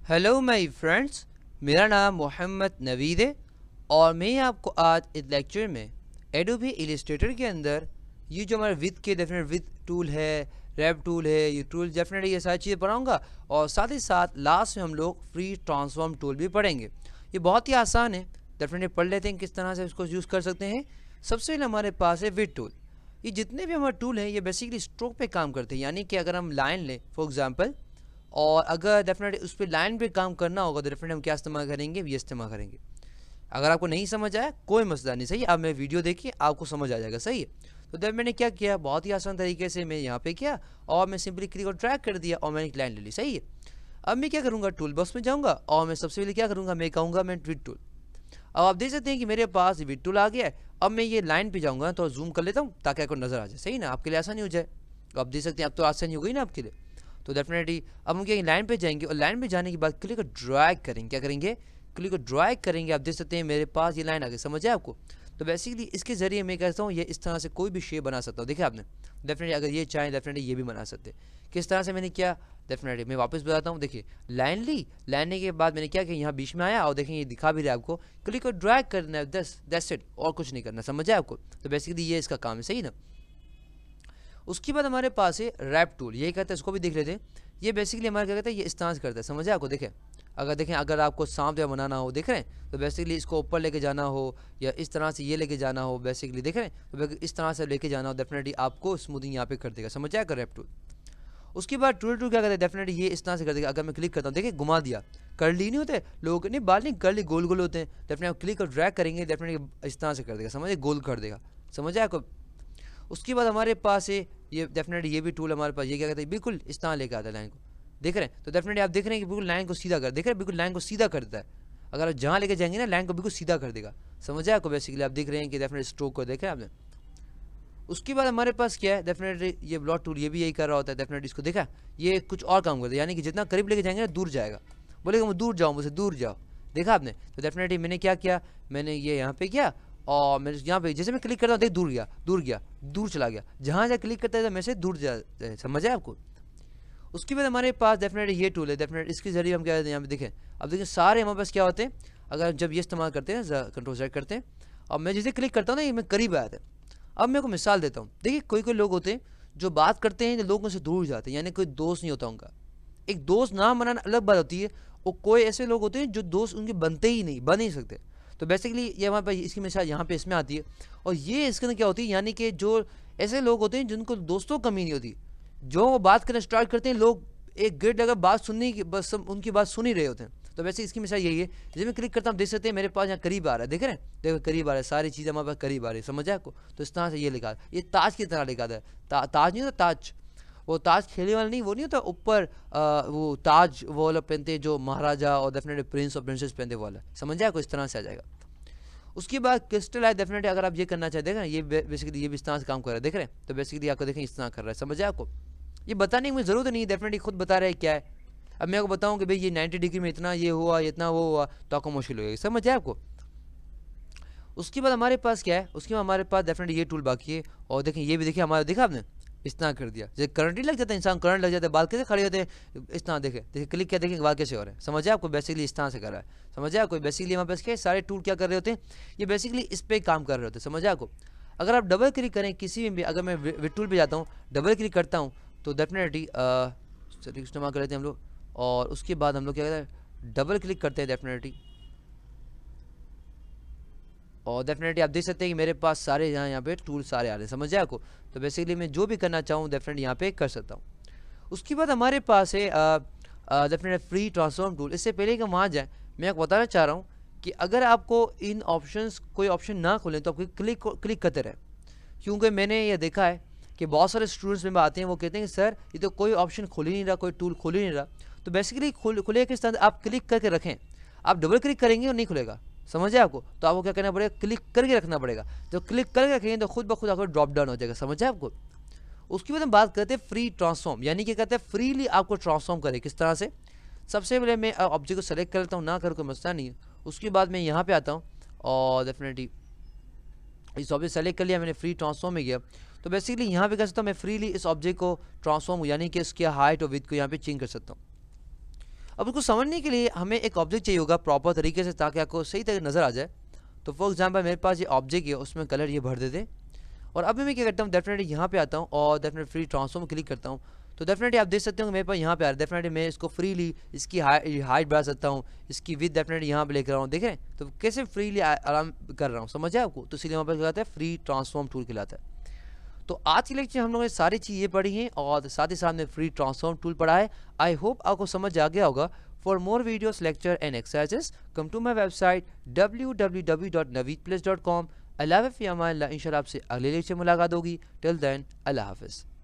Hello my friends, मेरा नाम मोहम्मद नवीद है और मैं आपको आज इस लेक्चर में एडोबी इलस्ट्रेटर के अंदर ये जो हमारे विद के डेफिनेट विद टूल है, रैप टूल है, ये टूल डेफिनेटली ये सारी चीज़ें पढ़ाऊँगा और साथ ही साथ लास्ट में हम लोग फ्री ट्रांसफॉर्म टूल भी पढ़ेंगे। ये बहुत ही आसान है, डेफिनेटली पढ़ लेते हैं किस तरह से इसको यूज़ कर सकते हैं। सबसे पहले हमारे पास है विद टूल। ये जितने भी हमारे टूल हैं ये बेसिकली स्ट्रोक पे काम करते हैं, यानी कि अगर हम लाइन लें फॉर एग्जांपल और अगर डेफिनेटली उस पर लाइन पे काम करना होगा तो डेफिनेटली हम क्या इस्तेमाल करेंगे, ये इस्तेमाल करेंगे। अगर आपको नहीं समझ आया कोई मसला नहीं, सही, अब मैं वीडियो देखिए आपको समझ आ जाएगा, सही है। तो जब मैंने क्या किया, बहुत ही आसान तरीके से मैं यहाँ पे किया और मैं सिंपली क्लिक और ड्रैग कर दिया और मैंने एक लाइन ले ली, सही है। अब मैं क्या करूँगा, टूल बॉक्स में जाऊँगा और मैं सबसे पहले क्या करूँगा, मैं कहूँगा मैं विद टूल। अब आप देख सकते हैं कि मेरे पास विद टूल आ गया है। अब मैं ये लाइन पे जाऊँगा तो जूम कर लेता हूँ ताकि आपको नज़र आ जाए, सही ना, आपके लिए आसानी हो जाए। तो आप देख सकते हैं अब तो आसानी हो गई ना आपके लिए। तो डेफिनेटली अब हम क्या लाइन पे जाएंगे और लाइन पे जाने के बाद क्लिक और ड्रैग करेंगे, क्या करेंगे, क्लिक और ड्रैग करेंगे। आप देख सकते हैं मेरे पास ये लाइन आ गई, समझ आए आपको। तो बेसिकली इसके जरिए मैं कहता हूँ ये इस तरह से कोई भी शेप बना सकता हूँ, देखिए आपने। डेफिनेटली अगर ये चाहें डेफिनेटली ये भी बना सकते हैं। किस तरह से मैंने किया, डेफिनेटली मैं वापस बताता हूँ। देखिए लाइन ली, लाइन के बाद मैंने क्या किया, यहाँ बीच में आया और देखिए ये दिखा भी रहा है आपको, क्लिक और ड्रैग करना है, दैट्स इट, और कुछ नहीं करना, समझ आए आपको। तो बेसिकली ये इसका काम है, सही ना। उसके बाद हमारे पास है रैप टूल, यही कहते हैं, इसको भी देख लेते हैं। ये बेसिकली हमारा क्या कहता है, ये स्टांस करता है, समझे आपको। देखें अगर आपको सांप या बनाना हो, देख रहे हैं, तो बेसिकली इसको ऊपर लेके जाना हो या इस तरह से ये लेके जाना हो, बेसिकली देख रहे हैं, तो इस तरह से लेके जाना हो, डेफिनेटली आपको स्मूथिंग यहाँ पे कर देगा, समझ आएगा रैप टूल। उसके बाद टूल टूल क्या करते हैं, डेफिनेटली ये इस तरह से कर देगा। अगर मैं क्लिक करता हूँ, देखिए घुमा दिया, कर्ली नहीं होते लोगों के, नहीं बाल नहीं, कर्ली गोल गोल होते हैं। डेफिनेटली आप क्लिक और ड्रैग करेंगे, डेफिनेटली इस तरह से कर देगा, समझे, गोल कर देगा, समझ आए आपको। उसके बाद हमारे पास है ये डेफिनेटली ये भी टूल हमारे पास, ये क्या कहते हैं, बिल्कुल इस तरह लेके आता है लाइन को, देख रहे हैं। तो डेफिनेटली आप देख रहे हैं कि बिल्कुल लाइन को सीधा कर, देख रहे हैं, बिल्कुल लाइन को सीधा कर देता है। अगर आप जहाँ लेके जाएंगे ना, लाइन को बिल्कुल सीधा कर देगा, समझ आया आपको। बेसिकली आप देख रहे हैं कि डेफिनेटली स्ट्रोक को देखे आपने। उसके बाद हमारे पास क्या है, डेफिनेटली ये ब्लॉट टूल, ये भी यही कर रहा होता है। डेफिनेटली इसको देखा, ये कुछ और काम करता है, यानी कि जितना करीब लेके जाएंगे ना दूर जाएगा, बोलेगा मैं दूर जाऊँ, मुझसे दूर जाओ, देखा आपने। तो डेफिनेटली मैंने क्या किया, मैंने ये यहाँ पे किया और मैं यहाँ पे जैसे मैं क्लिक करता हूँ, देख दूर गया, दूर गया, दूर चला गया, जहाँ जहाँ क्लिक करता है मैं से दूर जा, समझ आया आपको। उसके बाद हमारे पास डेफिनेटली ये टूल है, डेफिनेटली इसके जरिए हम क्या करते हैं, यहाँ पे देखें, अब देखें सारे हमारे पास क्या होते हैं। अगर जब ये इस्तेमाल करते हैं, कंट्रोल सेट करते हैं और मैं जैसे क्लिक करता हूँ ना, ये मैं करीब आया था। अब मैं को मिसाल देता हूँ, देखिए कोई कोई लोग होते हैं जो बात करते हैं तो लोग उनसे दूर जाते हैं, यानी कोई दोस्त नहीं होता उनका। एक दोस्त नाम बनाना अलग बात होती है, और कोई ऐसे लोग होते हैं जो दोस्त उनके बनते ही नहीं, बन नहीं सकते। तो बेसिकली ये हमारे पास इसकी मिसाल यहाँ पे इसमें आती है। और ये इसके अंदर क्या होती है, यानी कि जो ऐसे लोग होते हैं जिनको दोस्तों कमी नहीं होती, जो वो बात करना स्टार्ट करते हैं, लोग एक गेट लगा बात सुनने की, बस उनकी बात सुन ही रहे होते हैं। तो वैसे इसकी मिसाल यही है, जब मैं क्लिक करता हूँ देख सकते हैं मेरे पास यहाँ करीब आ रहा है, देख रहे हैं, देखो करीब आ रहा है, सारी चीज़ें हमारे पास करीब आ रही है, समझ आए आपको। तो इस तरह से ये लिखा है, ये ताज की तरह लिखा है। ताज नहीं होता, ताज, वो ताज खेलने वाला नहीं, वो नहीं होता ऊपर, वो ताज वो वाला पहनते हैं जो महाराजा और डेफिनेटली प्रिंस और प्रिंसेस पहनते वाला, समझ आए आपको, इस तरह से आ जाएगा। उसके बाद क्रिस्टल है, डेफिनेटली अगर आप ये करना चाहते हैं, ये बेसिकली ये भी इस तरह से काम कर रहा है, देख रहे हैं। तो बेसिकली आपको देखें इस तरह कर रहा है, समझ आए आपको। ये बताने की मुझे ज़रूरत नहीं है, डेफिनेटली खुद बता रहे हैं क्या है। अब मैं आपको बताऊं कि भाई ये 90 डिग्री में इतना ये हुआ, इतना वो हुआ, तो आपको मुश्किल होगी, समझ आए आपको। उसके बाद हमारे पास क्या है, उसके बाद हमारे पास डेफिनेटली ये टूल बाकी है। और देखें ये भी, देखिए हमारा, देखा आपने, इस तरह कर दिया, जैसे करंट ही लग जाता है, इंसान करंट लग जाता है, बाल कैसे खड़े होते हैं, इस तरह देखे, देखिए क्लिक किया, देखिए बाल कैसे हो रहे हैं, समझ आए आपको। बेसिकली इस तरह से कर रहा है, समझ आए आपको। बेसिकली हमारे पास क्या सारे टूल क्या कर रहे होते हैं, ये बेसिकली इस पर काम कर रहे होते हैं, समझ आए आपको। अगर आप डबल क्लिक करें किसी भी, अगर मैं विद टूल पर जाता हूँ, डबल क्लिक करता हूँ, तो डेफिनेटली इस्तेमाल कर लेते हैं हम लोग। और उसके बाद हम लोग क्या करते हैं, डबल क्लिक करते हैं डेफिनेटली। और डेफिनेटली आप देख सकते हैं कि मेरे पास सारे यहाँ पे टूल सारे आ रहे हैं, समझ आए आपको। तो बेसिकली मैं जो भी करना चाहूँ डेफिनेटली यहाँ पे कर सकता हूँ। उसके बाद हमारे पास है डेफिनेटली फ्री ट्रांसफॉर्म टूल। इससे पहले कि हम वहाँ जाएँ, मैं आपको बताना चाह रहा हूँ कि अगर आपको इन ऑप्शंस कोई ऑप्शन ना खोलें तो आपको क्लिक करते रहें, क्योंकि मैंने ये देखा है कि बहुत सारे स्टूडेंट्स में आते हैं, वो कहते हैं कि सर ये तो कोई ऑप्शन खुल ही नहीं रहा, कोई टूल खुल ही नहीं रहा। तो बेसिकली खुले किस तरह, आप क्लिक करके रखें। आप डबल क्लिक करेंगे और नहीं खुलेगा, समझ आए आपको। तो आपको क्या करना पड़ेगा, क्लिक करके रखना पड़ेगा। जब क्लिक करके रखेंगे तो खुद ब खुद आपको ड्रॉप डाउन हो जाएगा, समझ आए आपको। उसके बाद हम बात करते हैं फ्री ट्रांसफॉर्म, यानी कि कहते हैं फ्रीली आपको ट्रांसफॉर्म करें किस तरह से। सबसे पहले मैं ऑब्जेक्ट को सेलेक्ट कर लेता हूँ, ना कर कोई मसला नहीं है। उसके बाद मैं यहाँ पे आता हूँ और डेफिनेटली इस ऑब्जेक्ट सेलेक्ट कर लिया मैंने, फ्री ट्रांसफॉर्म में गया। तो बेसिकली यहाँ पे कर सकता हूँ मैं फ्रीली इस ऑब्जेक्ट को ट्रांसफॉर्म, यानी कि इसकी हाइट और विड्थ को यहाँ पे चेंज कर सकता हूँ। अब उसको समझने के लिए हमें एक ऑब्जेक्ट चाहिए होगा प्रॉपर तरीके से, ताकि आपको सही तरह नज़र आ जाए। तो फॉर एग्जांपल मेरे पास ये ऑब्जेक्ट है, उसमें कलर ये भर देते। और अभी मैं क्या करता हूँ, डेफिनेटली यहाँ पे आता हूँ और डेफिनेटली फ्री ट्रांसफॉर्म क्लिक करता हूँ। तो डेफिनेटली आप देख सकते हो कि मेरे पास यहाँ पे आ रहा है। डेफिनेटली मैं इसको फ्रीली इसकी हाइट बढ़ा सकता हूँ, इसकी विथ डेफिनेटली यहाँ पे लेकर रहा हूँ। देख रहे हैं तो कैसे फ्रीली आराम कर रहा हूँ, समझ आया आपको? तो इसलिए वहाँ पर कहलाता है फ्री ट्रांसफॉर्म टूल कहलाता है। तो आज की लेक्चर हम लोगों ने सारी चीज़ें पढ़ी हैं और साथ ही साथ में फ्री ट्रांसफॉर्म टूल पढ़ा है। आई होप आपको समझ आ गया होगा। For more videos, lecture and exercises, come to my website www.naveedplace.com। अल्लाह हाफ़िज़, इंशाल्लाह आपसे अगले लेक्चर मुलाकात होगी। टिल देन, अल्लाह हाफ़िज़।